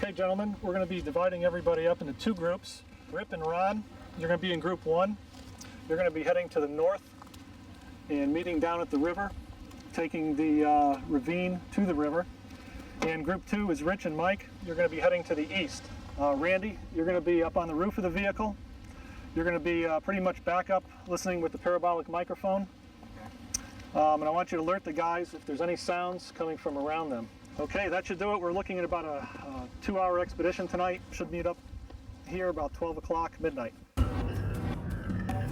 Okay, gentlemen, we're going to be dividing everybody up into two groups. Rip and Ron, you're going to be in group one. You're going to be heading to the north and meeting down at the river, taking the ravine to the river. And group two is Rich and Mike. You're going to be heading to the east. Randy, you're going to be up on the roof of the vehicle. You're going to be pretty much back up listening with the parabolic microphone. And I want you to alert the guys if there's any sounds coming from around them. Okay, that should do it. We're looking at about a 2-hour expedition tonight. Should meet up here about 12 o'clock midnight.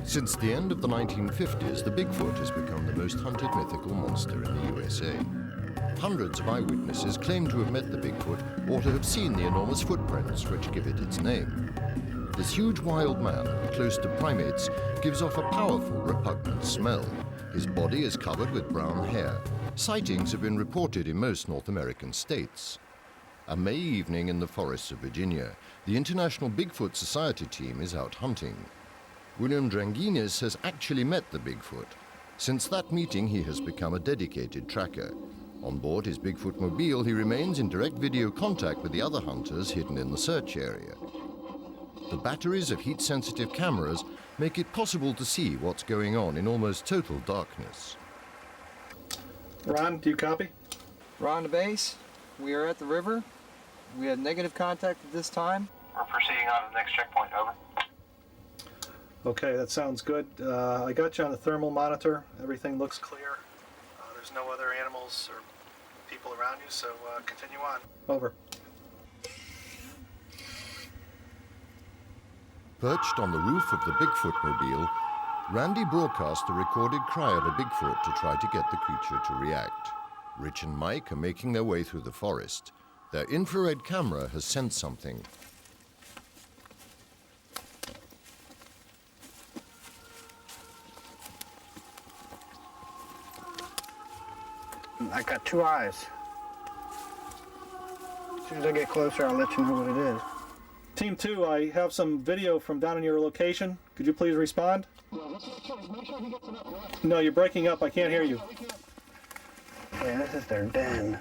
Since the end of the 1950s, the Bigfoot has become the most hunted mythical monster in the USA. Hundreds of eyewitnesses claim to have met the Bigfoot or to have seen the enormous footprints which give it its name. This huge wild man, close to primates, gives off a powerful, repugnant smell. His body is covered with brown hair. Sightings have been reported in most North American states. A May evening in the forests of Virginia, the International Bigfoot Society team is out hunting. William Dranginis has actually met the Bigfoot. Since that meeting, he has become a dedicated tracker. On board his Bigfoot mobile, he remains in direct video contact with the other hunters hidden in the search area. The batteries of heat-sensitive cameras make it possible to see what's going on in almost total darkness. Ron, do you copy? Ron to base. We are at the river. We have negative contact at this time. We're proceeding on to the next checkpoint, over. Okay, that sounds good. I got you on the thermal monitor. Everything looks clear. There's no other animals or people around you, so continue on. Over. Perched on the roof of the Bigfoot mobile, Randy broadcast a recorded cry of a Bigfoot to try to get the creature to react. Rich and Mike are making their way through the forest. Their infrared camera has sensed something. I got two eyes. As soon as I get closer, I'll let you know what it is. Team 2, I have some video from down in your location. Could you please respond? No, you're breaking up. I can't hear you. Yeah, this is their den.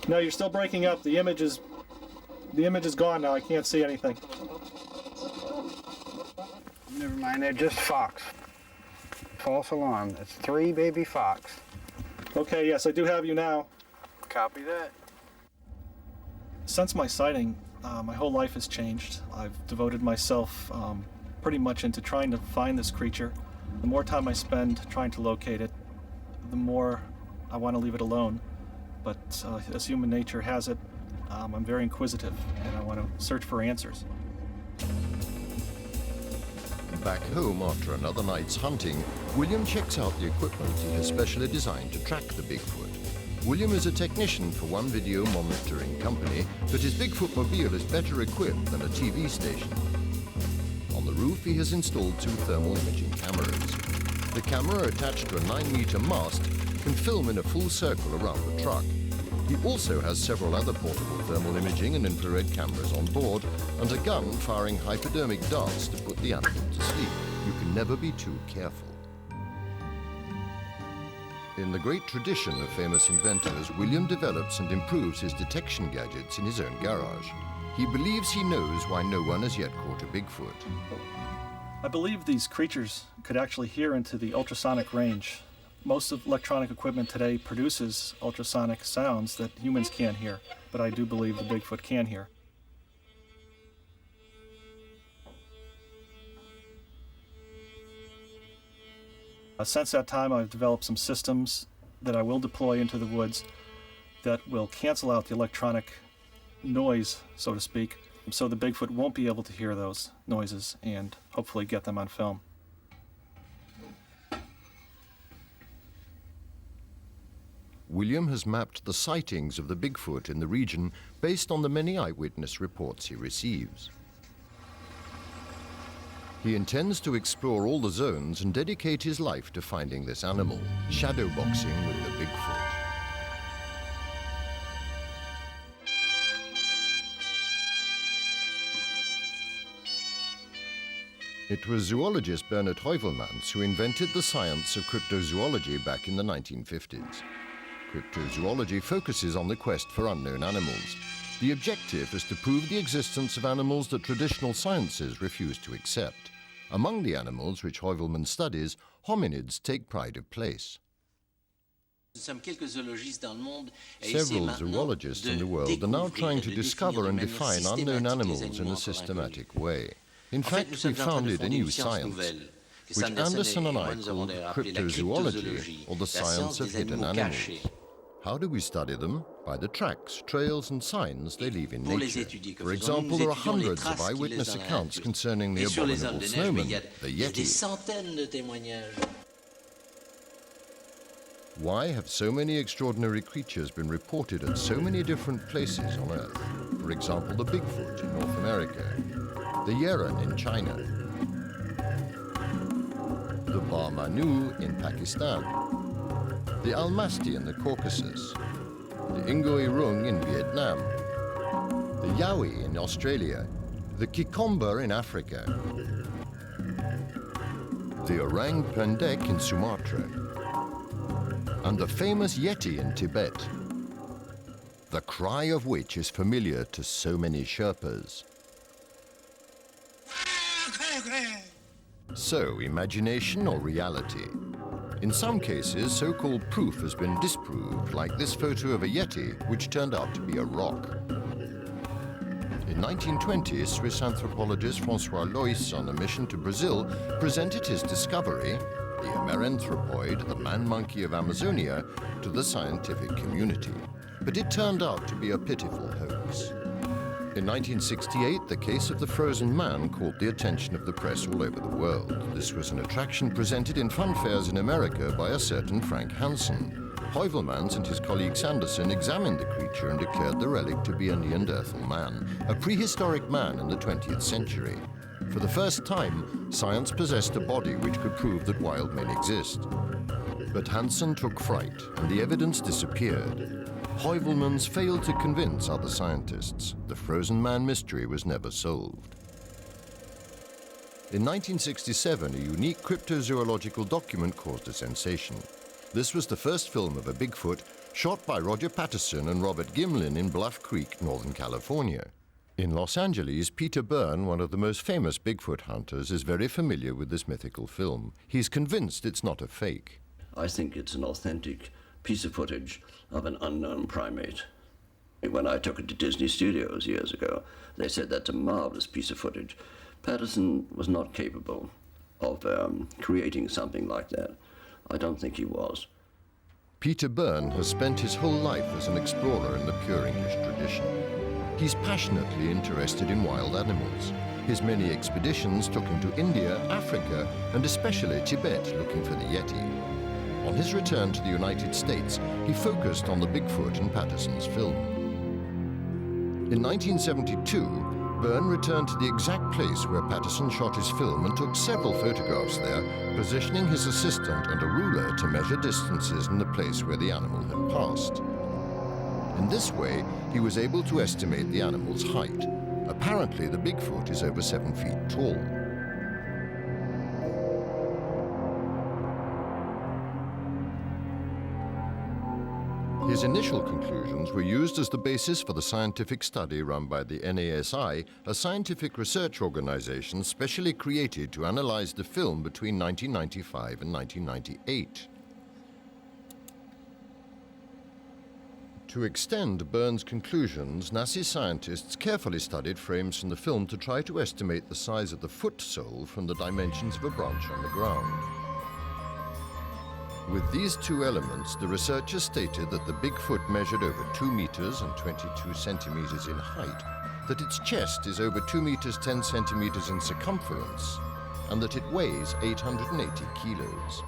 No, you're still breaking up. The image is gone now. I can't see anything. Never mind, they're just fox. False alarm. It's 3 baby fox. Okay, yes, I do have you now. Copy that. Since my sighting, my whole life has changed. I've devoted myself pretty much into trying to find this creature. The more time I spend trying to locate it, the more I want to leave it alone. But as human nature has it, I'm very inquisitive and I want to search for answers. Back home after another night's hunting, William checks out the equipment he has specially designed to track the Bigfoot. William is a technician for one video monitoring company, but his Bigfoot mobile is better equipped than a TV station. On the roof, he has installed 2 thermal imaging cameras. The camera, attached to a 9-meter mast, can film in a full circle around the truck. He also has several other portable thermal imaging and infrared cameras on board, and a gun firing hypodermic darts to put the animal to sleep. You can never be too careful. In the great tradition of famous inventors, William develops and improves his detection gadgets in his own garage. He believes he knows why no one has yet caught a Bigfoot. I believe these creatures could actually hear into the ultrasonic range. Most of electronic equipment today produces ultrasonic sounds that humans can't hear, but I do believe the Bigfoot can hear. Since that time, I've developed some systems that I will deploy into the woods that will cancel out the electronic noise, so to speak, so the Bigfoot won't be able to hear those noises and hopefully get them on film. William has mapped the sightings of the Bigfoot in the region based on the many eyewitness reports he receives. He intends to explore all the zones and dedicate his life to finding this animal, shadowboxing with the Bigfoot. It was zoologist Bernard Heuvelmans who invented the science of cryptozoology back in the 1950s. Cryptozoology focuses on the quest for unknown animals. The objective is to prove the existence of animals that traditional sciences refuse to accept. Among the animals which Heuvelmans studies, hominids take pride of place. Several zoologists in the world are now trying to discover and define unknown animals in a systematic way. In fact, we founded a new science, which Anderson and I called cryptozoology, or the science of hidden animals. How do we study them? By the tracks, trails and signs they leave in nature. For example, there are hundreds of eyewitness accounts concerning the abominable snowman, the Yeti. Why have so many extraordinary creatures been reported at so many different places on Earth? For example, the Bigfoot in North America, the Yeren in China, the Bar-Manu in Pakistan, the Almasti in the Caucasus, the Ingoirung in Vietnam, the Yowie in Australia, the Kikomber in Africa, the Orang Pendek in Sumatra, and the famous Yeti in Tibet, the cry of which is familiar to so many Sherpas. So, imagination or reality? In some cases, so-called proof has been disproved, like this photo of a Yeti, which turned out to be a rock. In 1920, Swiss anthropologist Francois Lois, on a mission to Brazil, presented his discovery, the Ameranthropoid, the man-monkey of Amazonia, to the scientific community. But it turned out to be a pitiful hoax. In 1968, the case of the frozen man caught the attention of the press all over the world. This was an attraction presented in fun fairs in America by a certain Frank Hansen. Heuvelmans and his colleague Sanderson examined the creature and declared the relic to be a Neanderthal man, a prehistoric man in the 20th century. For the first time, science possessed a body which could prove that wild men exist. But Hansen took fright, and the evidence disappeared. Heuvelmans failed to convince other scientists. The frozen man mystery was never solved. In 1967, a unique cryptozoological document caused a sensation. This was the first film of a Bigfoot shot by Roger Patterson and Robert Gimlin in Bluff Creek, Northern California. In Los Angeles, Peter Byrne, one of the most famous Bigfoot hunters, is very familiar with this mythical film. He's convinced it's not a fake. I think it's an authentic piece of footage of an unknown primate. When I took it to Disney Studios years ago, they said that's a marvelous piece of footage. Patterson was not capable of creating something like that. I don't think he was. Peter Byrne has spent his whole life as an explorer in the pure English tradition. He's passionately interested in wild animals. His many expeditions took him to India, Africa, and especially Tibet, looking for the Yeti. On his return to the United States, he focused on the Bigfoot in Patterson's film. In 1972, Byrne returned to the exact place where Patterson shot his film and took several photographs there, positioning his assistant and a ruler to measure distances in the place where the animal had passed. In this way, he was able to estimate the animal's height. Apparently, the Bigfoot is over 7 feet tall. His initial conclusions were used as the basis for the scientific study run by the NASI, a scientific research organization specially created to analyze the film between 1995 and 1998. To extend Byrne's conclusions, NASA scientists carefully studied frames from the film to try to estimate the size of the foot sole from the dimensions of a branch on the ground. With these two elements, the researchers stated that the Bigfoot measured over 2 meters and 22 centimeters in height, that its chest is over 2 meters 10 centimeters in circumference, and that it weighs 880 kilos.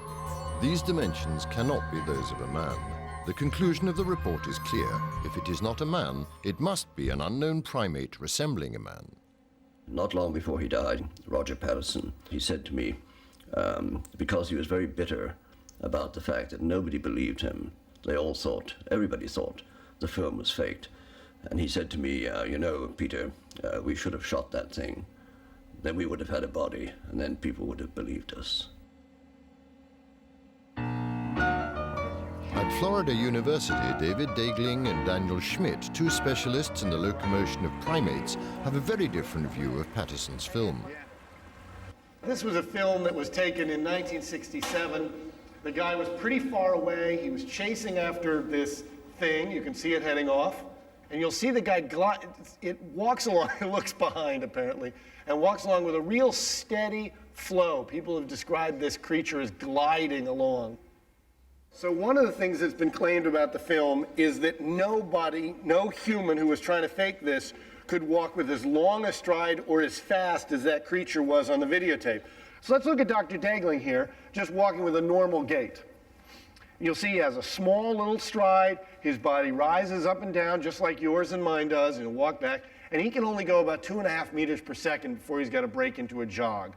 These dimensions cannot be those of a man. The conclusion of the report is clear. If it is not a man, it must be an unknown primate resembling a man. Not long before he died, Roger Patterson, he said to me, because he was very bitter about the fact that nobody believed him. Everybody thought the film was faked. And he said to me, you know, Peter, we should have shot that thing. then we would have had a body, and then people would have believed us. At Florida University, David Daegling and Daniel Schmidt, two specialists in the locomotion of primates, have a very different view of Patterson's film. This was a film that was taken in 1967. The guy was pretty far away. He was chasing after this thing. You can see it heading off. And you'll see the guy, it walks along, it looks behind apparently, and walks along with a real steady flow. People have described this creature as gliding along. So one of the things that's been claimed about the film is that nobody, no human who was trying to fake this could walk with as long a stride or as fast as that creature was on the videotape. So let's look at Dr. Daegling here, just walking with a normal gait. You'll see he has a small little stride, his body rises up and down just like yours and mine does, and he'll walk back, and he can only go about 2.5 meters per second before he's got to break into a jog.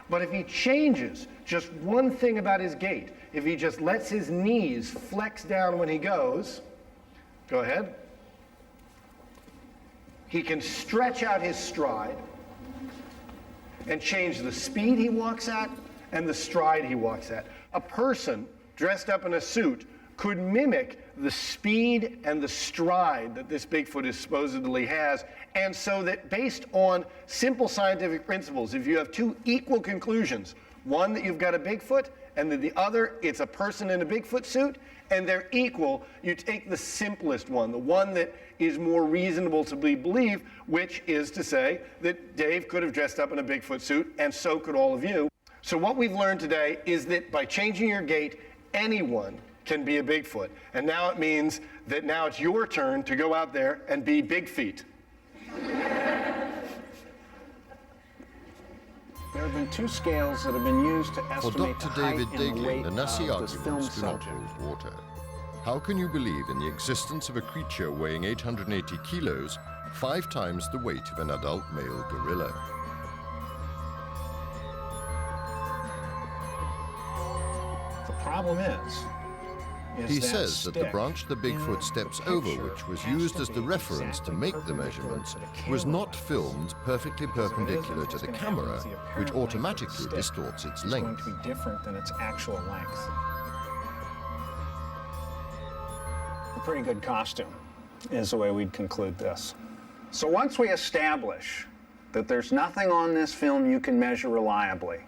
But if he changes just one thing about his gait, if he just lets his knees flex down when he goes, go ahead, he can stretch out his stride and change the speed he walks at and the stride he walks at. A person dressed up in a suit could mimic the speed and the stride that this Bigfoot supposedly has, and so that based on simple scientific principles, if you have two equal conclusions, one that you've got a Bigfoot and then the other it's a person in a Bigfoot suit, and they're equal, you take the simplest one, the one that is more reasonable to believe, which is to say that Dave could have dressed up in a Bigfoot suit, and so could all of you. So what we've learned today is that by changing your gait, anyone can be a Bigfoot. And now it means that now it's your turn to go out there and be Big Feet. There have been two scales that have been used to For estimate Dr. the height David and the Daegling, weight the Nessie of this film arguments do not subject. hold water. How can you believe in the existence of a creature weighing 880 kilos, 5 times the weight of an adult male gorilla? The problem is He that says that the stick branch the Bigfoot in steps the over, picture which was has used to as the be reference to exactly make the perpendicular measurements, to the was camera. not filmed perfectly perpendicular to the camera, The which apparent length of automatically the stick distorts its is going length. to be different than its actual length. A pretty good costume is the way we'd conclude this. So once we establish that there's nothing on this film you can measure reliably,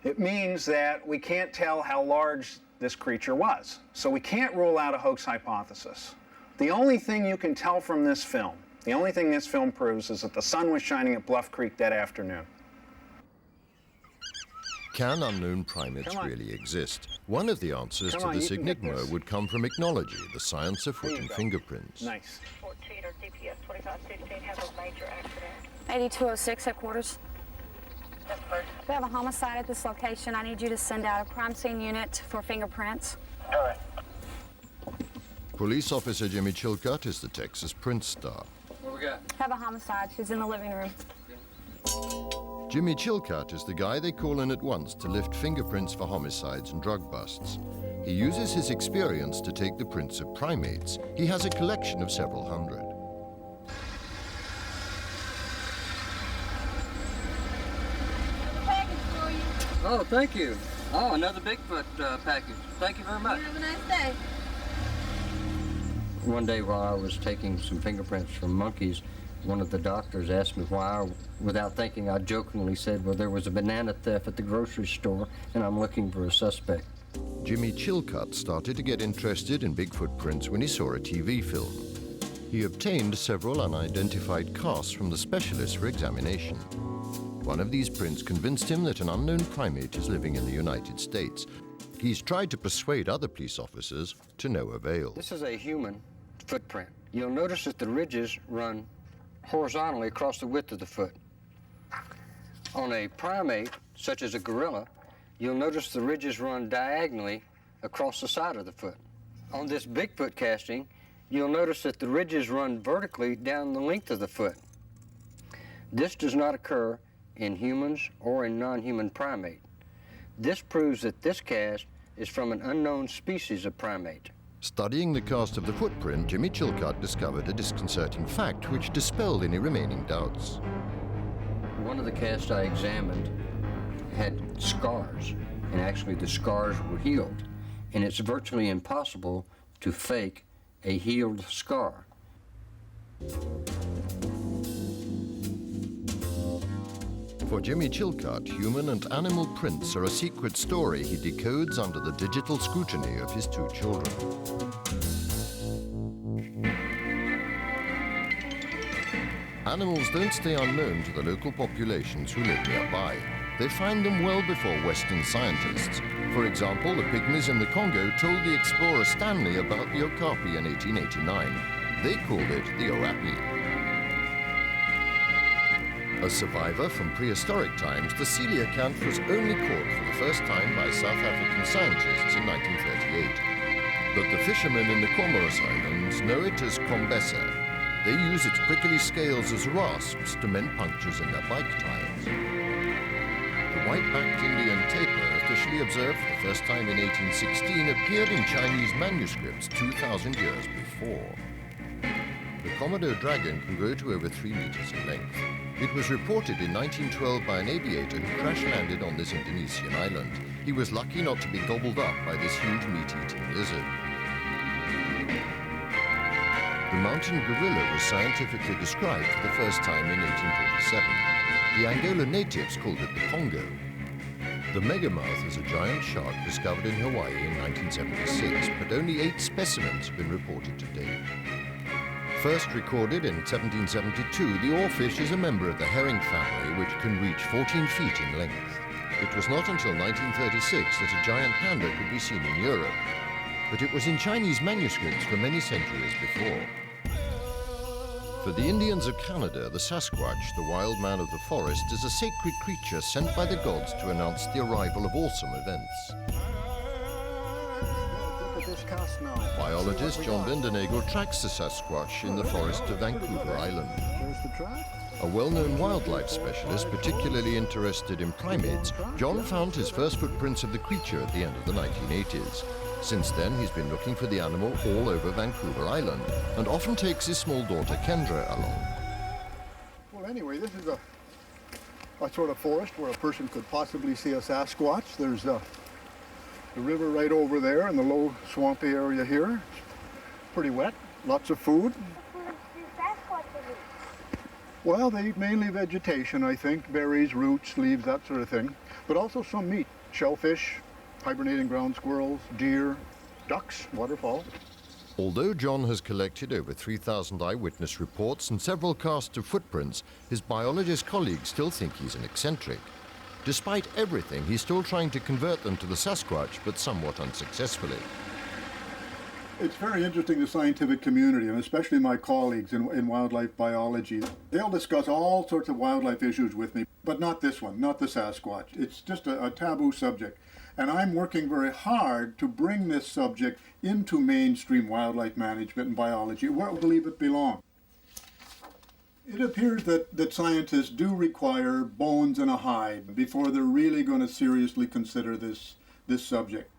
it means that we can't tell how large this creature was. So we can't rule out a hoax hypothesis. The only thing you can tell from this film, the only thing this film proves, is that the sun was shining at Bluff Creek that afternoon. Can unknown primates Come on. really exist? One of the answers Come to on, this you can get enigma this. would come from ichnology, the science of There foot you and go. fingerprints. Nice. 14 or DPS 2516 has a major accident. 8206 headquarters. That's first. We have a homicide at this location. I need you to send out a crime scene unit for fingerprints. All right. Police officer Jimmy Chilcutt is the Texas Prince star. What we got? Have a homicide. She's in the living room. Jimmy Chilcutt is the guy they call in at once to lift fingerprints for homicides and drug busts. He uses his experience to take the prints of primates. He has a collection of several hundred. Oh, thank you. Oh, another Bigfoot package. Thank you very much. Have a nice day. One day while I was taking some fingerprints from monkeys, one of the doctors asked me why. Without thinking, I jokingly said, well, there was a banana theft at the grocery store, and I'm looking for a suspect. Jimmy Chilcutt started to get interested in Bigfoot prints when he saw a TV film. He obtained several unidentified casts from the specialist for examination. One of these prints convinced him that an unknown primate is living in the United States. He's tried to persuade other police officers to no avail. This is a human footprint. You'll notice that the ridges run horizontally across the width of the foot. On a primate, such as a gorilla, you'll notice the ridges run diagonally across the side of the foot. On this Bigfoot casting, you'll notice that the ridges run vertically down the length of the foot. This does not occur in humans or in non-human primate. This proves that this cast is from an unknown species of primate. Studying the cast of the footprint, Jimmy Chilcutt discovered a disconcerting fact which dispelled any remaining doubts. one of the casts I examined had scars, and actually the scars were healed. And it's virtually impossible to fake a healed scar. For Jimmy Chilcott, human and animal prints are a secret story he decodes under the digital scrutiny of his two children. Animals don't stay unknown to the local populations who live nearby. They find them well before Western scientists. For example, the pygmies in the Congo told the explorer Stanley about the okapi in 1889. They called it the oapi. A survivor from prehistoric times, the coelacanth was only caught for the first time by South African scientists in 1938. But the fishermen in the Comoros Islands know it as kombesa. They use its prickly scales as rasps to mend punctures in their bike tires. The white-backed Indian tapir, officially observed for the first time in 1816, appeared in Chinese manuscripts 2,000 years before. The Komodo dragon can grow to over 3 meters in length. It was reported in 1912 by an aviator who crash-landed on this Indonesian island. He was lucky not to be gobbled up by this huge meat-eating lizard. The mountain gorilla was scientifically described for the first time in 1847. The Angola natives called it the Congo. The megamouth is a giant shark discovered in Hawaii in 1976, but only 8 specimens have been reported to date. First recorded in 1772, the oarfish is a member of the herring family, which can reach 14 feet in length. It was not until 1936 that a giant panda could be seen in Europe, but it was in Chinese manuscripts for many centuries before. For the Indians of Canada, the Sasquatch, the wild man of the forest, is a sacred creature sent by the gods to announce the arrival of awesome events. Biologist John Vindenagel tracks the Sasquatch in the forest of Vancouver Island. A well-known wildlife specialist, particularly interested in primates, John found his first footprints of the creature at the end of the 1980s. Since then, he's been looking for the animal all over Vancouver Island, and often takes his small daughter Kendra along. Well, anyway, this is a sort of forest where a person could possibly see a Sasquatch. There's the river right over there and the low swampy area here. It's pretty wet, lots of food. Well, they eat mainly vegetation, I think, berries, roots, leaves, that sort of thing, but also some meat, shellfish, hibernating ground squirrels, deer, ducks, waterfowl. Although John has collected over 3,000 eyewitness reports and several casts of footprints, his biologist colleagues still think he's an eccentric. Despite everything, he's still trying to convert them to the Sasquatch, but somewhat unsuccessfully. It's very interesting, the scientific community, and especially my colleagues in wildlife biology. They'll discuss all sorts of wildlife issues with me, but not this one, not the Sasquatch. It's just a taboo subject. And I'm working very hard to bring this subject into mainstream wildlife management and biology, where I believe it belongs. It appears that scientists do require bones and a hide before they're really going to seriously consider this subject.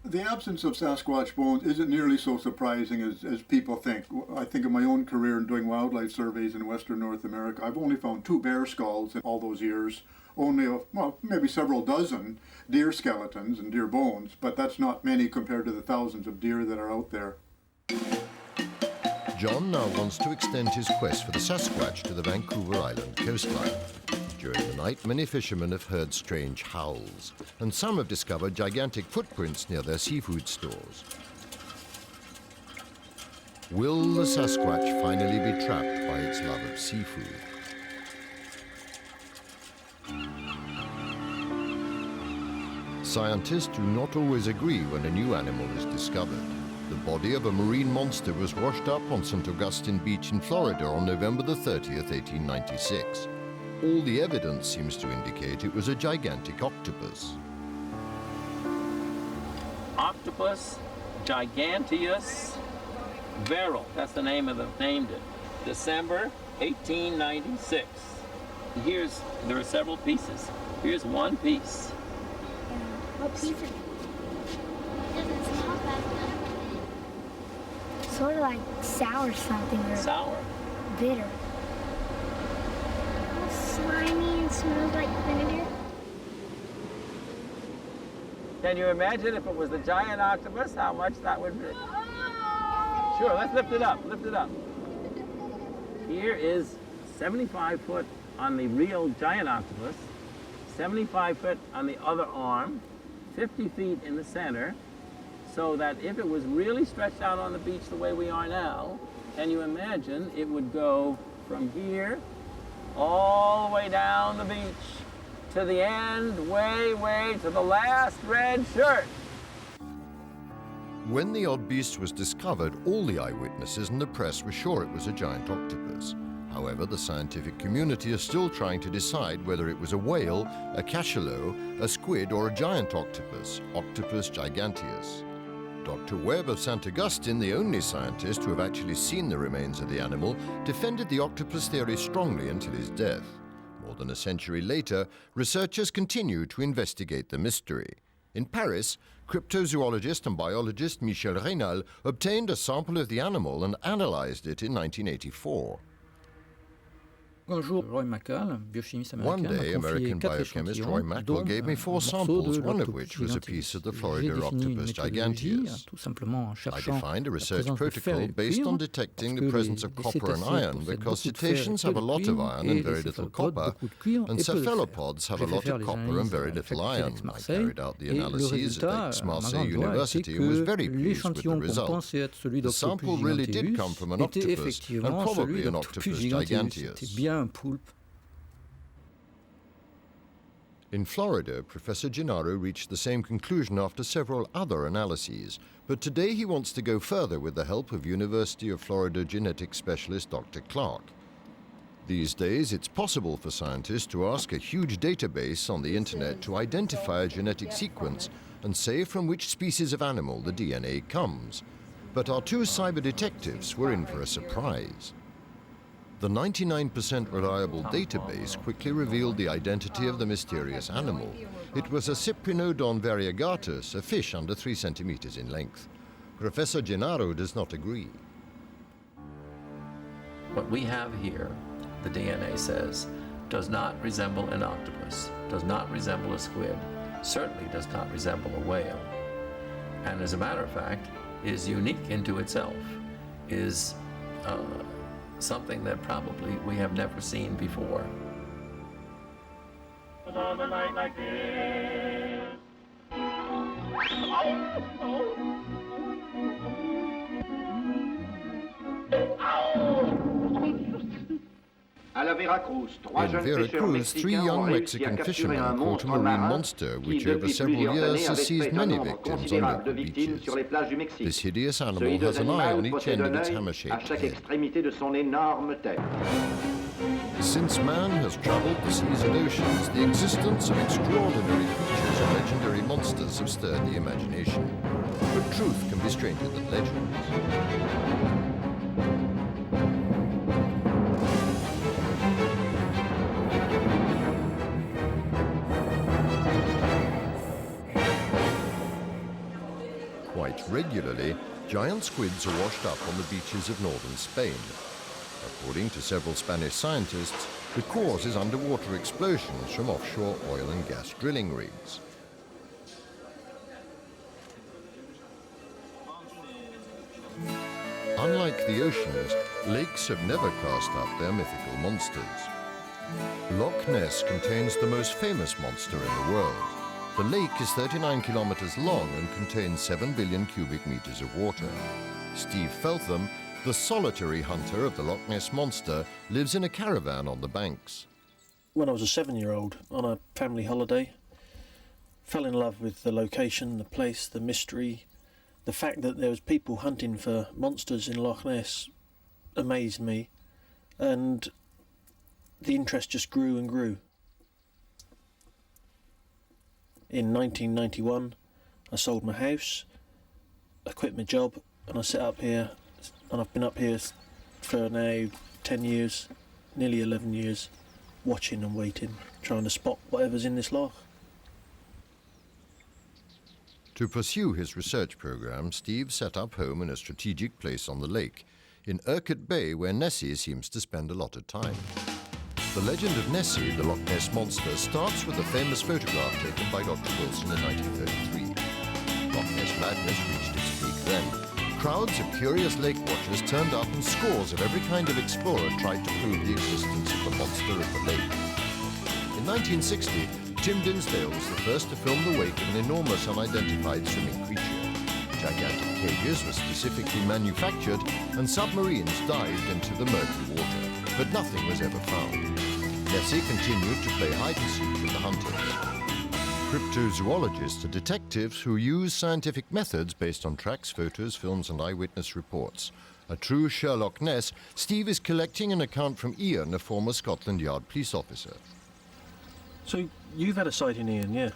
The absence of Sasquatch bones isn't nearly so surprising as people think. I think of my own career in doing wildlife surveys in Western North America. I've only found 2 bear skulls in all those years, only, well, maybe several dozen deer skeletons and deer bones, but that's not many compared to the thousands of deer that are out there. John now wants to extend his quest for the Sasquatch to the Vancouver Island coastline. During the night, many fishermen have heard strange howls, and some have discovered gigantic footprints near their seafood stores. Will the Sasquatch finally be trapped by its love of seafood? Scientists do not always agree when a new animal is discovered. The body of a marine monster was washed up on St. Augustine Beach in Florida on November the 30th, 1896. All the evidence seems to indicate it was a gigantic octopus. Octopus giganteus Verrill, that's the name of the named it. December 1896. There are several pieces. Here's one piece. What piece of it? Doesn't smell that good. Sort of like sour something or sour. Bitter. slimy and smells like vinegar. Can you imagine if it was the giant octopus, how much that would be? Sure, let's lift it up, lift it up. Here is 75 foot on the real giant octopus, 75 foot on the other arm, 50 feet in the center, so that if it was really stretched out on the beach the way we are now, can you imagine it would go from here all the way down the beach to the end, way to the last red shirt. When the odd beast was discovered, all the eyewitnesses and the press were sure it was a giant octopus. However, the scientific community is still trying to decide whether it was a whale, a cachalot, a squid, or a giant octopus, Octopus giganteus. Dr. Webb of St. Augustine, the only scientist who have actually seen the remains of the animal, defended the octopus theory strongly until his death. More than a century later, researchers continue to investigate the mystery. In Paris, cryptozoologist and biologist Michel Reynal obtained a sample of the animal and analyzed it in 1984. One day, American biochemist Roy Mackal gave me 4 samples, one of which was a piece of the Florida Octopus giganteus. I defined a research protocol based on detecting the presence of copper and iron, because cetaceans have a lot of iron and very little copper, and cephalopods have a lot of copper and very little iron. I carried out the analyses at Aix-Marseille University and was very pleased with the result. The sample really did come from an octopus, and probably an Octopus giganteus. In Florida, Professor Gennaro reached the same conclusion after several other analyses, but today he wants to go further with the help of University of Florida genetics specialist Dr. Clark. These days, it's possible for scientists to ask a huge database on the internet to identify a genetic sequence and say from which species of animal the DNA comes. But our 2 cyber detectives were in for a surprise. The 99% reliable database quickly revealed the identity of the mysterious animal. It was a Cyprinodon variegatus, a fish under 3 centimeters in length. Professor Gennaro does not agree. What we have here, the DNA says, does not resemble an octopus, does not resemble a squid, certainly does not resemble a whale, and as a matter of fact, is unique into itself, is something that probably we have never seen before. On a night like this. In Veracruz, 3 young Mexican fishermen caught a marine monster which over several years has seized many victims on local beaches. This hideous animal has an eye on each end of its hammer-shaped head. Since man has traveled the seas and oceans, the existence of extraordinary creatures and legendary monsters have stirred the imagination. But truth can be stranger than legends. Quite regularly, giant squids are washed up on the beaches of northern Spain. According to several Spanish scientists, the cause is underwater explosions from offshore oil and gas drilling rigs. Unlike the oceans, lakes have never cast up their mythical monsters. Loch Ness contains the most famous monster in the world. The lake is 39 kilometers long and contains 7 billion cubic meters of water. Steve Feltham, the solitary hunter of the Loch Ness monster, lives in a caravan on the banks. When I was a 7-year-old on a family holiday, fell in love with the location, the place, the mystery. The fact that there was people hunting for monsters in Loch Ness amazed me, and the interest just grew and grew. In 1991, I sold my house, I quit my job, and I set up here, and I've been up here for now 10 years, nearly 11 years, watching and waiting, trying to spot whatever's in this loch. To pursue his research program, Steve set up home in a strategic place on the lake, in Urquhart Bay, where Nessie seems to spend a lot of time. The legend of Nessie, the Loch Ness monster, starts with a famous photograph taken by Dr. Wilson in 1933. Loch Ness madness reached its peak then. Crowds of curious lake watchers turned up and scores of every kind of explorer tried to prove the existence of the monster of the lake. In 1960, Tim Dinsdale was the first to film the wake of an enormous unidentified swimming creature. Gigantic cages were specifically manufactured and submarines dived into the murky water, but nothing was ever found. Nessie continued to play hide-and-seek with the hunters. Cryptozoologists are detectives who use scientific methods based on tracks, photos, films and eyewitness reports. A true Sherlock Ness, Steve is collecting an account from Ian, a former Scotland Yard police officer. So you've had a sighting, Ian, yeah?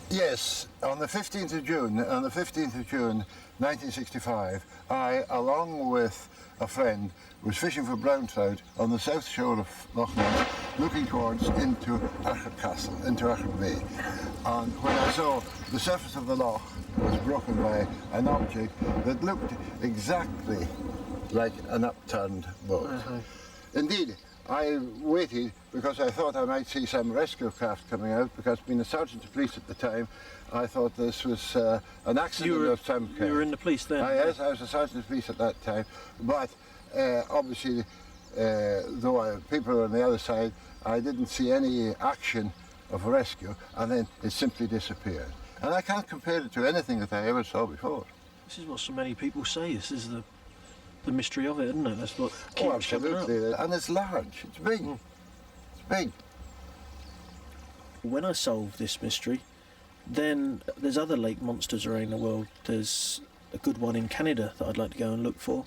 Yes, on the 15th of June, 1965, I, along with a friend, was fishing for brown trout on the south shore of Loch Ness, looking towards into Achard Castle, into Achard Bay. And when I saw the surface of the loch was broken by an object that looked exactly like an upturned boat. Indeed, I waited because I thought I might see some rescue craft coming out, because being a sergeant of police at the time, I thought this was an accident of some kind. You were in the police then? Yes, I was a sergeant of police at that time, but obviously, though people were on the other side, I didn't see any action of rescue, and then it simply disappeared. And I can't compare it to anything that I ever saw before. This is what so many people say. This is the mystery of it, isn't it? That's what keeps coming up. Absolutely. And it's large. It's big. It's big. When I solve this mystery, then there's other lake monsters around the world. There's a good one in Canada that I'd like to go and look for.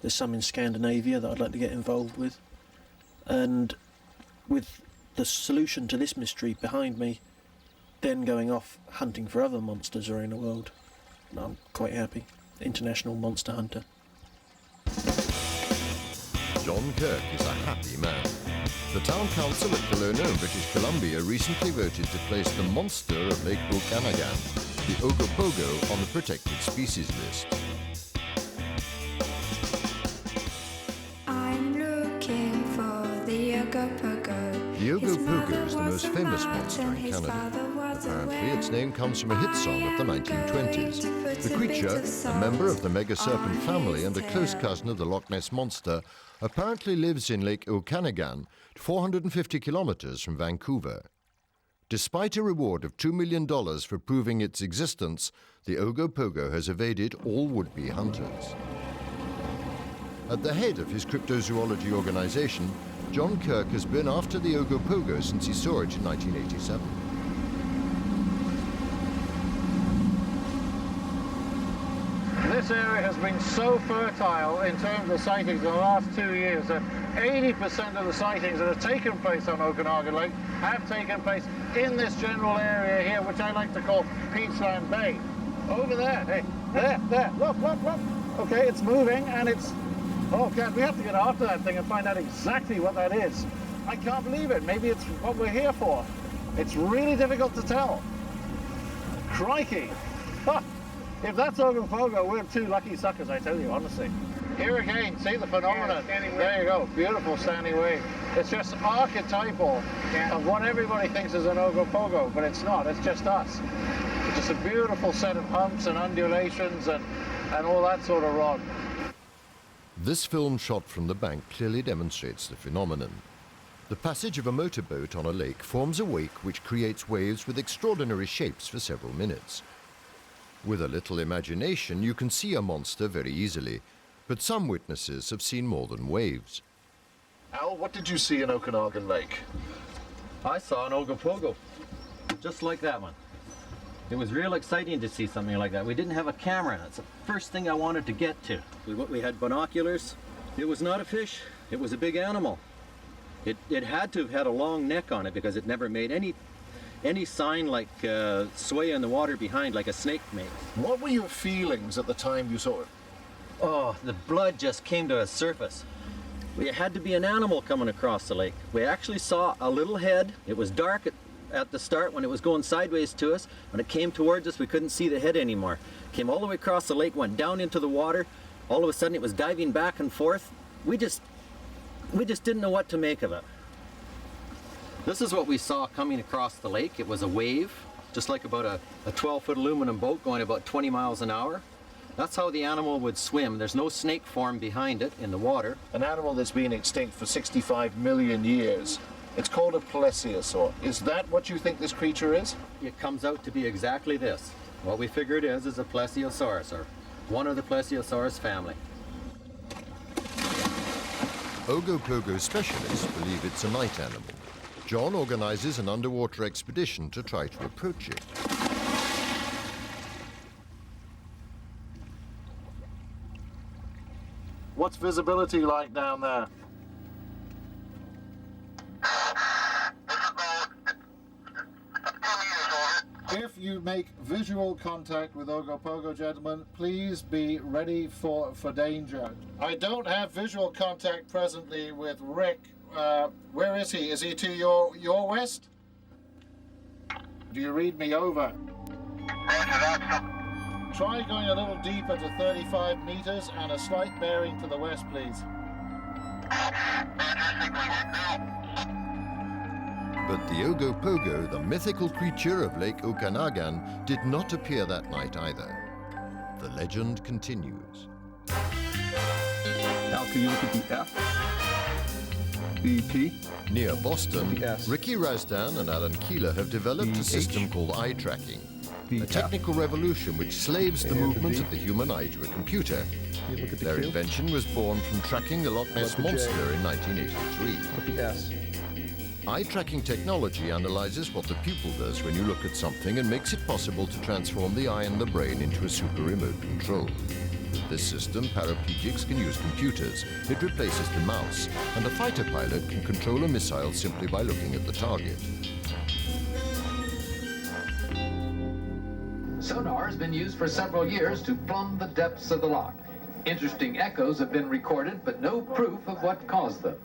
There's some in Scandinavia that I'd like to get involved with. And with the solution to this mystery behind me, then going off hunting for other monsters around the world. And I'm quite happy. International monster hunter. John Kirk is a happy man. The town council at Kelowna in British Columbia recently voted to place the monster of Lake Okanagan, the Ogopogo, on the protected species list. I'm looking for the Ogopogo. The Ogopogo is the most famous monster in Canada. Apparently, its name comes from a hit song of the 1920s. The creature, a member of the mega serpent family and a close cousin of the Loch Ness monster, apparently lives in Lake Okanagan, 450 kilometers from Vancouver. Despite a reward of $2 million for proving its existence, the Ogopogo has evaded all would-be hunters. At the head of his cryptozoology organization, John Kirk has been after the Ogopogo since he saw it in 1987. This area has been so fertile in terms of sightings in the last 2 years that 80% of the sightings that have taken place on Okanagan Lake have taken place in this general area here, which I like to call Peachland Bay. Over there, hey, there, look. Okay, it's moving and it's, oh God, we have to get after that thing and find out exactly what that is. I can't believe it. Maybe it's what we're here for. It's really difficult to tell. Crikey. Ha! If that's Ogopogo, we're two lucky suckers, I tell you, honestly. Here again, see the phenomenon. Yeah, there you go, beautiful standing wave. It's just archetypal of what everybody thinks is an Ogopogo, but it's not, it's just us. It's just a beautiful set of humps and undulations and all that sort of rod. This film shot from the bank clearly demonstrates the phenomenon. The passage of a motorboat on a lake forms a wake which creates waves with extraordinary shapes for several minutes. With a little imagination, you can see a monster very easily, but some witnesses have seen more than waves. Al, what did you see in Okanagan Lake? I saw an Ogopogo, just like that one. It was real exciting to see something like that. We didn't have a camera, and it's the first thing I wanted to get to. We had binoculars. It was not a fish, it was a big animal. It had to have had a long neck on it because it never made any sign like sway in the water behind like a snake makes. What were your feelings at the time you saw it? Oh, the blood just came to the surface. It had to be an animal coming across the lake. We actually saw a little head. It was dark at the start when it was going sideways to us. When it came towards us, we couldn't see the head anymore. Came all the way across the lake, went down into the water. All of a sudden, it was diving back and forth. We just didn't know what to make of it. This is what we saw coming across the lake. It was a wave, just like about a 12-foot aluminum boat going about 20 miles an hour. That's how the animal would swim. There's no snake form behind it in the water. An animal that's been extinct for 65 million years. It's called a plesiosaur. Is that what you think this creature is? It comes out to be exactly this. What we figure it is a plesiosaurus, or one of the plesiosaurus family. Ogopogo specialists believe it's a night animal. John organizes an underwater expedition to try to approach it. What's visibility like down there? If you make visual contact with Ogopogo, gentlemen, please be ready for danger. I don't have visual contact presently with Rick. Where is he? Is he to your west? Do you read me? Over. Try going a little deeper to 35 meters and a slight bearing to the west, please. But the Ogopogo, the mythical creature of Lake Okanagan, did not appear that night either. The legend continues. Now, can you look at the F? The P? Near Boston, the S. Ricky Razdan and Alan Keeler have developed a system called eye tracking, a technical revolution which slaves the movement of the human eye to a computer. Their invention was born from tracking the Loch Ness monster in 1983. Look at the S. Eye tracking technology analyzes what the pupil does when you look at something and makes it possible to transform the eye and the brain into a super remote control. With this system, paraplegics can use computers. It replaces the mouse, and a fighter pilot can control a missile simply by looking at the target. Sonar has been used for several years to plumb the depths of the loch. Interesting echoes have been recorded, but no proof of what caused them.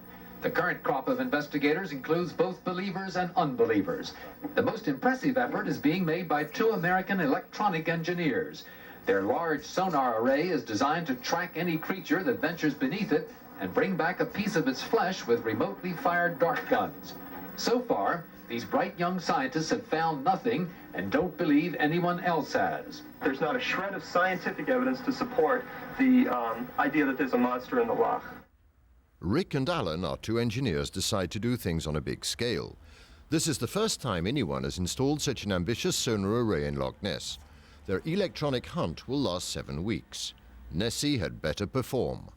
The current crop of investigators includes both believers and unbelievers. The most impressive effort is being made by 2 American electronic engineers. Their large sonar array is designed to track any creature that ventures beneath it and bring back a piece of its flesh with remotely fired dart guns. So far, these bright young scientists have found nothing and don't believe anyone else has. There's not a shred of scientific evidence to support the idea that there's a monster in the loch. Rick and Alan, our 2 engineers, decide to do things on a big scale. This is the first time anyone has installed such an ambitious sonar array in Loch Ness. Their electronic hunt will last 7 weeks. Nessie had better perform.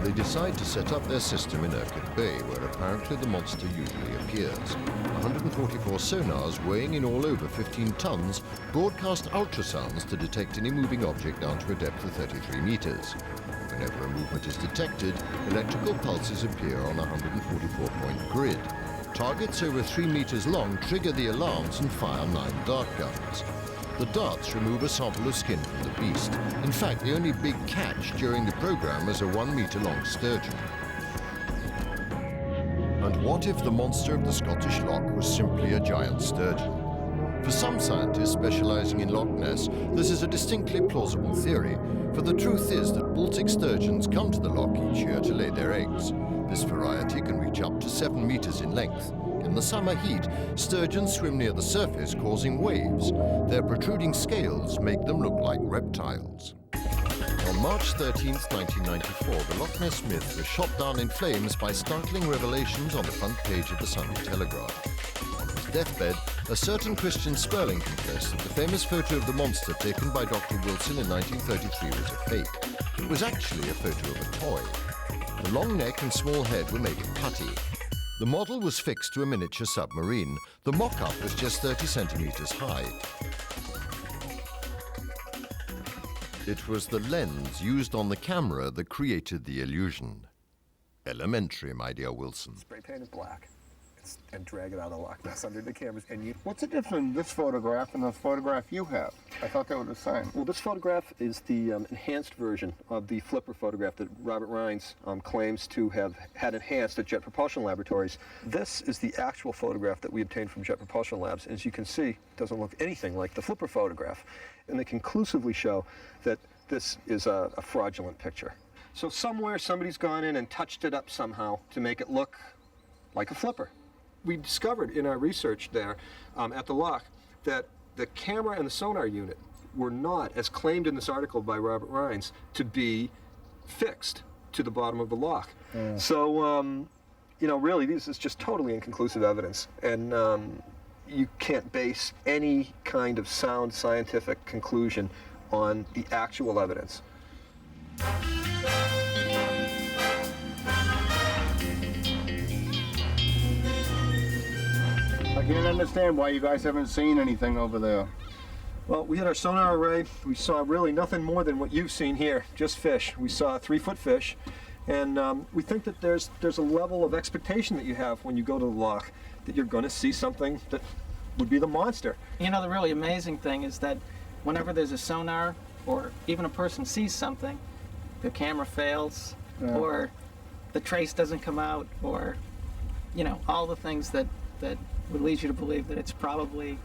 They decide to set up their system in Urquhart Bay, where apparently the monster usually appears. 144 sonars weighing in all over 15 tons broadcast ultrasounds to detect any moving object down to a depth of 33 meters. Whenever a movement is detected, electrical pulses appear on a 144-point grid. Targets over 3 meters long trigger the alarms and fire 9 dart guns. The darts remove a sample of skin from the beast. In fact, the only big catch during the program is a 1-meter-long sturgeon. And what if the monster of the Scottish Loch was simply a giant sturgeon? For some scientists specializing in Loch Ness, this is a distinctly plausible theory, for the truth is that Baltic sturgeons come to the loch each year to lay their eggs. This variety can reach up to 7 meters in length. In the summer heat, sturgeons swim near the surface, causing waves. Their protruding scales make them look like reptiles. On March 13, 1994, the Loch Ness myth was shot down in flames by startling revelations on the front page of the Sunday Telegraph. On his deathbed, a certain Christian Sperling confessed that the famous photo of the monster taken by Dr. Wilson in 1933 was a fake. It was actually a photo of a toy. The long neck and small head were made of putty. The model was fixed to a miniature submarine. The mock-up was just 30 centimeters high. It was the lens used on the camera that created the illusion. Elementary, my dear Wilson. Spray paint it black and drag it out of the Loch Ness under the cameras. And what's the difference in this photograph and the photograph you have? I thought that was the same. Well, this photograph is the enhanced version of the flipper photograph that Robert Rines claims to have had enhanced at Jet Propulsion Laboratories. This is the actual photograph that we obtained from Jet Propulsion Labs. As you can see, it doesn't look anything like the flipper photograph. And they conclusively show that this is a fraudulent picture. So somewhere somebody's gone in and touched it up somehow to make it look like a flipper. We discovered in our research there at the loch that the camera and the sonar unit were not, as claimed in this article by Robert Rines, to be fixed to the bottom of the loch. So, you know, really, this is just totally inconclusive evidence. And you can't base any kind of sound scientific conclusion on the actual evidence. I can't understand why you guys haven't seen anything over there. Well, we had our sonar array. We saw really nothing more than what you've seen here, just fish. We saw 3-foot fish, and we think that there's a level of expectation that you have when you go to the loch, that you're going to see something that would be the monster. You know, the really amazing thing is that whenever there's a sonar, or even a person sees something, the camera fails, or the trace doesn't come out, or, you know, all the things that would lead you to believe that it's probably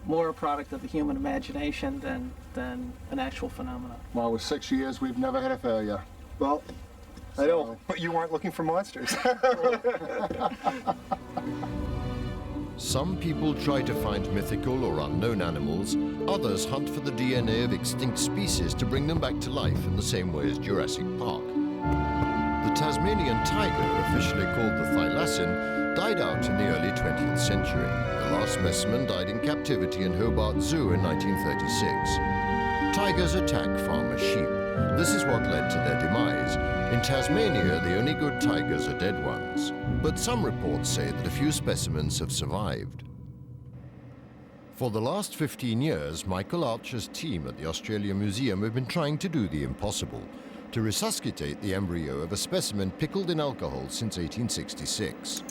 more a product of the human imagination than an actual phenomenon. Well, with 6 years, we've never had a failure. Well, I know, but you weren't looking for monsters. Some people try to find mythical or unknown animals, others hunt for the DNA of extinct species to bring them back to life in the same way as Jurassic Park. The Tasmanian tiger, officially called the thylasin, died out in the early 20th century. The last specimen died in captivity in Hobart Zoo in 1936. Tigers attack farmer sheep. This is what led to their demise. In Tasmania, the only good tigers are dead ones. But some reports say that a few specimens have survived. For the last 15 years, Michael Archer's team at the Australia Museum have been trying to do the impossible, to resuscitate the embryo of a specimen pickled in alcohol since 1866.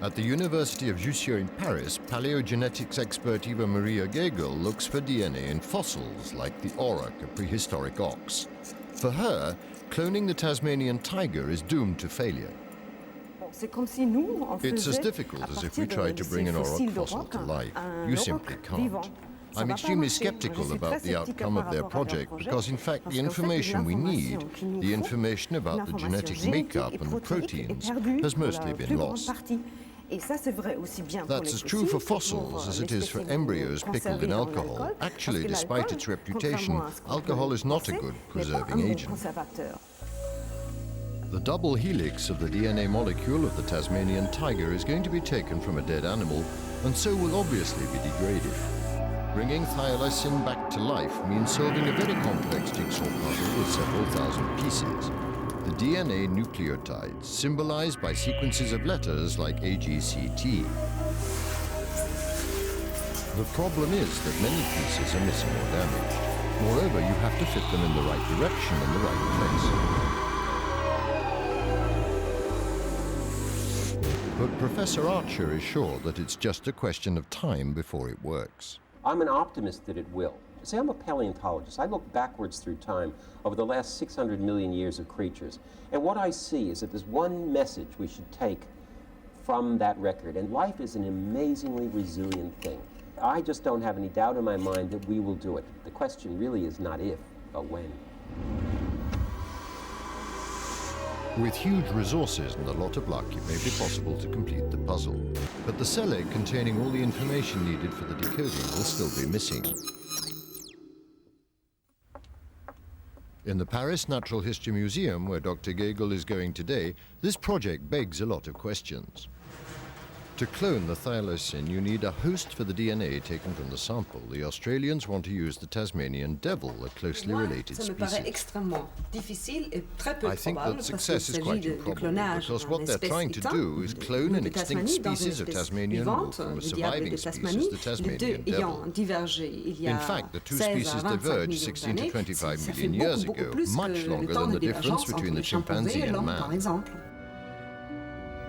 At the University of Jussieu in Paris, paleogenetics expert Eva Maria Gegel looks for DNA in fossils like the auroch, a prehistoric ox. For her, cloning the Tasmanian tiger is doomed to failure. It's as difficult as if we tried to bring an auroch fossil to life. You simply can't. I'm extremely skeptical about the outcome of their project because, in fact, the information we need, the information about the genetic makeup and the proteins, has mostly been lost. That's as true for fossils as it is for embryos pickled in alcohol. Actually, despite its reputation, alcohol is not a good preserving agent. The double helix of the DNA molecule of the Tasmanian tiger is going to be taken from a dead animal, and so will obviously be degraded. Bringing thylasin back to life means solving a very complex jigsaw puzzle with several thousand pieces. The DNA nucleotides, symbolized by sequences of letters like AGCT. The problem is that many pieces are missing or damaged. Moreover, you have to fit them in the right direction and the right place. But Professor Archer is sure that it's just a question of time before it works. I'm an optimist that it will. See, I'm a paleontologist. I look backwards through time over the last 600 million years of creatures. And what I see is that there's one message we should take from that record. And life is an amazingly resilient thing. I just don't have any doubt in my mind that we will do it. The question really is not if, but when. With huge resources and a lot of luck, it may be possible to complete the puzzle. But the cell egg containing all the information needed for the decoding will still be missing. In the Paris Natural History Museum, where Dr. Gegel is going today, this project begs a lot of questions. To clone the thylasin, you need a host for the DNA taken from the sample. The Australians want to use the Tasmanian devil, a closely related species. I think that success is quite improbable, because what they're trying to do is clone an extinct species of Tasmanian wolf from a surviving species, the Tasmanian devil. In fact, the two species diverged 16 to 25 million years ago, much longer than the difference between the chimpanzee and man.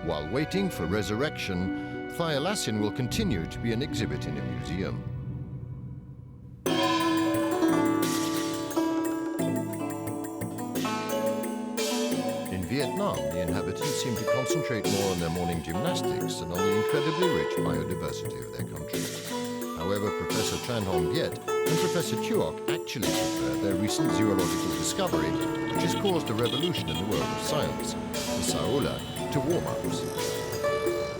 While waiting for resurrection, thylasin will continue to be an exhibit in a museum. In Vietnam, the inhabitants seem to concentrate more on their morning gymnastics than on the incredibly rich biodiversity of their country. However, Professor Tran Hong Viet and Professor Chuok actually prefer their recent zoological discovery, which has caused a revolution in the world of science, the saola, to warm-ups.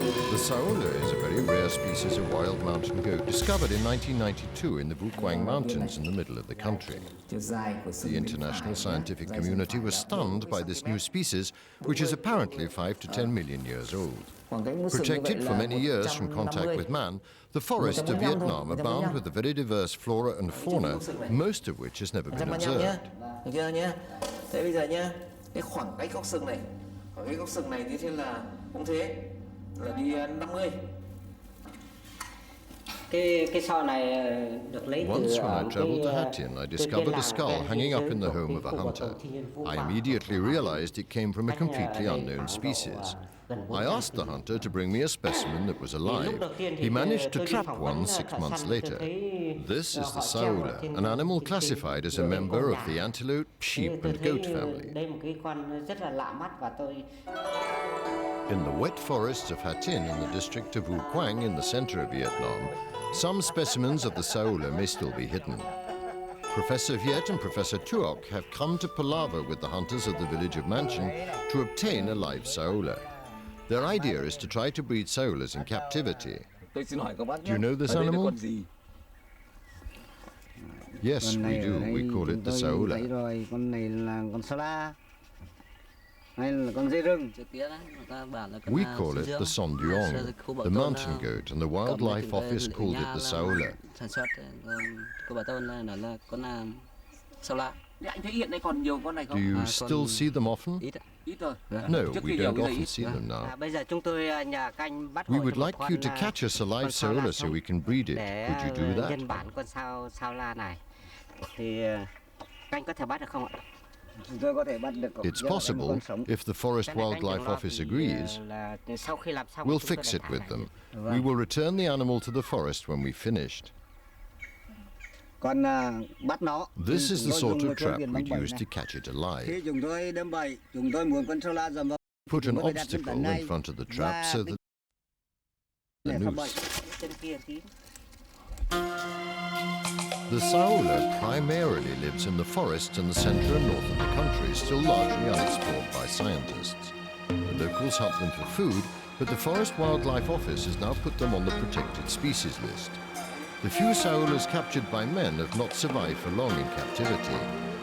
The saola is a very rare species of wild mountain goat discovered in 1992 in the Vukwang Mountains in the middle of the country. The international scientific community was stunned by this new species, which is apparently 5 to 10 million years old. Protected for many years from contact with man, the forests of Vietnam abound with a very diverse flora and fauna, most of which has never been observed. Once when I travelled to Hattin, I discovered a skull hanging up in the home of a hunter. I immediately realized it came from a completely unknown species. I asked the hunter to bring me a specimen that was alive. He managed to trap one 6 months later. This is the saola, an animal classified as a member of the antelope, sheep and goat family. In the wet forests of Hattin in the district of Vu Quang in the center of Vietnam, some specimens of the saola may still be hidden. Professor Viet and Professor Tuok have come to palaver with the hunters of the village of Mansion to obtain a live saola. Their idea is to try to breed saolas in captivity. Do you know this animal? Yes, we do. We call it the saola. We call it the son duong, the mountain goat, and the Wildlife Office called it the saola. Do you still see them often? No, we don't often see them now. We would like you to catch us a live saola so we can breed it. Would you do that? It's possible, if the Forest Wildlife Office agrees. We'll fix it with them. We will return the animal to the forest when we've finished. This is the sort of trap we'd use to catch it alive. Put an obstacle in front of the trap so that the noose. The saola primarily lives in the forests in the center and north of the country, still largely unexplored by scientists. The locals hunt them for food, but the Forest Wildlife Office has now put them on the protected species list. The few saolas captured by men have not survived for long in captivity.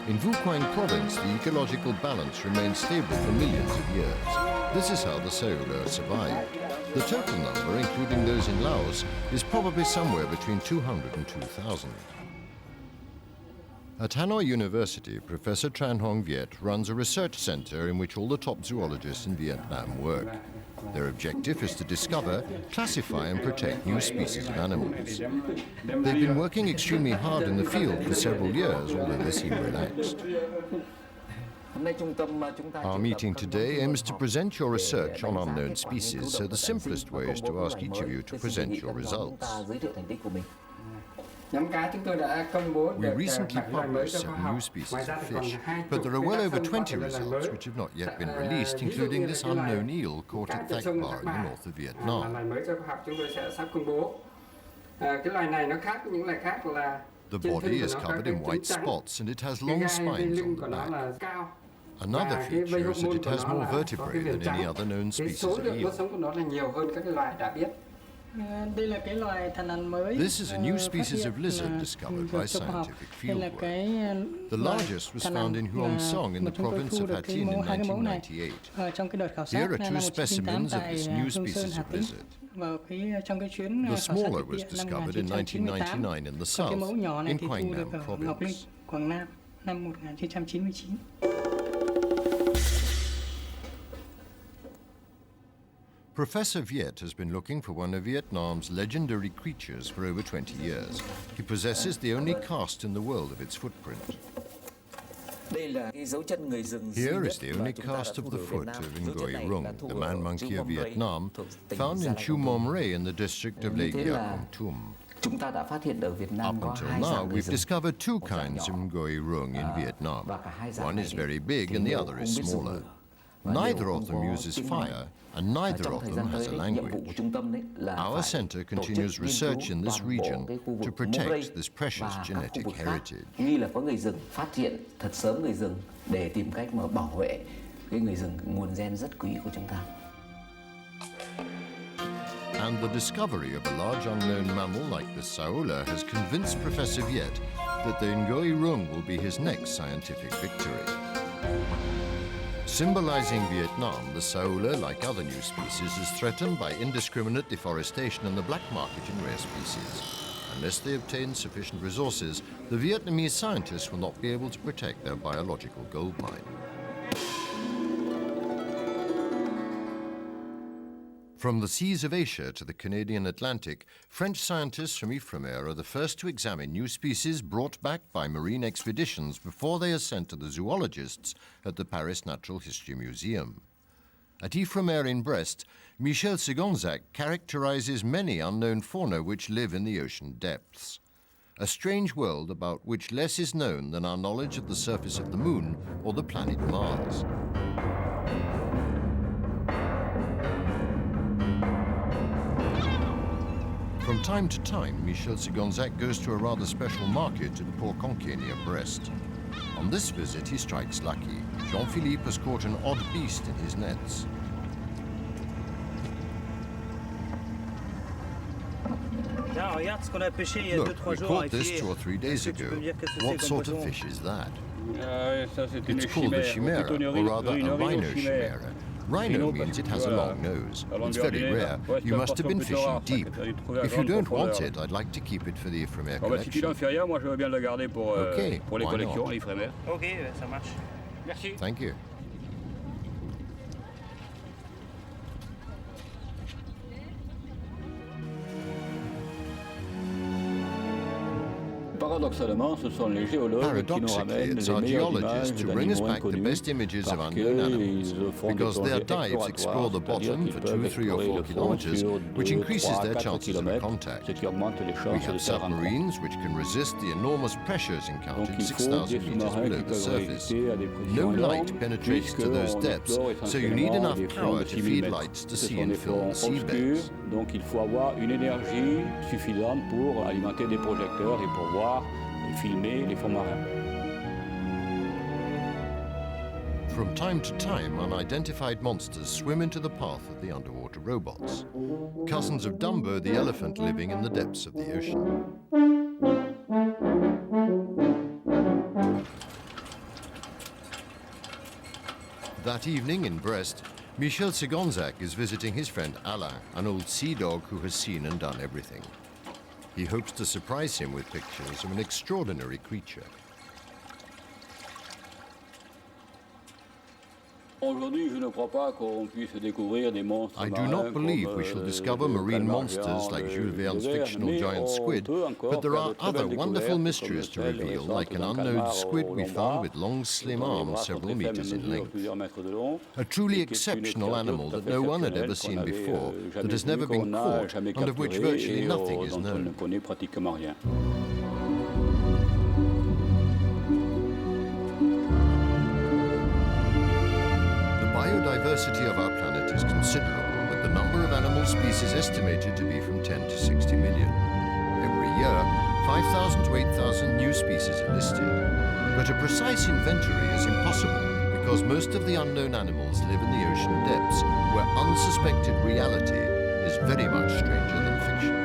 In Vu Quang province, the ecological balance remains stable for millions of years. This is how the saola survived. The total number, including those in Laos, is probably somewhere between 200 and 2,000. At Hanoi University, Professor Tran Hong Viet runs a research center in which all the top zoologists in Vietnam work. Their objective is to discover, classify and protect new species of animals. They've been working extremely hard in the field for several years, although they seem relaxed. Our meeting today aims to present your research on unknown species, so the simplest way is to ask each of you to present your results. We recently published 7 new species of fish, but there are well over 20 results which have not yet been released, including this unknown eel caught at Thach Bar in the north of Vietnam. The body is covered in white spots and it has long spines on the back. Another feature is that it has more vertebrae than any other known species of eel. This is a new species of lizard discovered by scientific fieldwork. The largest was found in Huong Song in the province of Hattin in 1998. Here are 2 specimens of this new species of lizard. The smaller was discovered in 1999 in the south, in Quang Nam province. Professor Viet has been looking for one of Vietnam's legendary creatures for over 20 years. He possesses the only cast in the world of its footprint. Here is the only cast of the foot of Ngoi Rung, the man monkey of Vietnam, found in Chu Mom Ray in the district of Lake Gia Tum. Up until now, we've discovered 2 kinds of Ngoi Rung in Vietnam. One is very big and the other is smaller. Neither of them uses fire, and neither of them has a language. Our center continues research in this region to protect this precious genetic heritage. Nghi là có người rừng phát hiện thật sớm người rừng để tìm cách mà bảo vệ cái người rừng, nguồn gen rất quý của chúng ta. And the discovery of a large unknown mammal like the saola has convinced Professor Viet that the Ngoyi Rung will be his next scientific victory. Symbolizing Vietnam, the saola, like other new species, is threatened by indiscriminate deforestation and the black market in rare species. Unless they obtain sufficient resources, the Vietnamese scientists will not be able to protect their biological gold mine. From the seas of Asia to the Canadian Atlantic, French scientists from Ifremer are the first to examine new species brought back by marine expeditions before they are sent to the zoologists at the Paris Natural History Museum. At Ifremer in Brest, Michel Segonzac characterizes many unknown fauna which live in the ocean depths. A strange world about which less is known than our knowledge of the surface of the Moon or the planet Mars. From time to time, Michel Segonzac goes to a rather special market at Port-Conquet near Brest. On this visit, he strikes lucky. Jean-Philippe has caught an odd beast in his nets. Look, we caught this 2 or 3 days ago. What sort of fish is that? It's called a chimera, or rather a rhino chimera. Rhino means it has a long nose. It's very rare. You must have been fishing deep. If you don't want it, I'd like to keep it for the Ifremer collection. Okay, why not? Thank you. Paradoxically, it's our geologists who bring us back the best images of unknown animals, because their dives explore the bottom for 2, 3 or 4 kilometers, which increases their chances of contact. We have submarines which can resist the enormous pressures encountered 6,000 meters below the surface. No light penetrates to those depths, so you need enough power to feed lights to see and fill the seabeds. Donc il faut avoir une énergie suffisante pour alimenter des projecteurs et pour voir et filmer les fonds marins. From time to time, unidentified monsters swim into the path of the underwater robots. Cousins of Dumbo the elephant living in the depths of the ocean. That evening in Brest, Michel Segonzac is visiting his friend Alain, an old sea dog who has seen and done everything. He hopes to surprise him with pictures of an extraordinary creature. I do not believe we shall discover marine monsters like Jules Verne's fictional giant squid, but there are other wonderful mysteries to reveal, like an unknown squid we found with long, slim arms several meters in length. A truly exceptional animal that no one had ever seen before, that has never been caught, and of which virtually nothing is known. The biodiversity of our planet is considerable, with the number of animal species estimated to be from 10 to 60 million. Every year, 5,000 to 8,000 new species are listed. But a precise inventory is impossible, because most of the unknown animals live in the ocean depths, where unsuspected reality is very much stranger than fiction.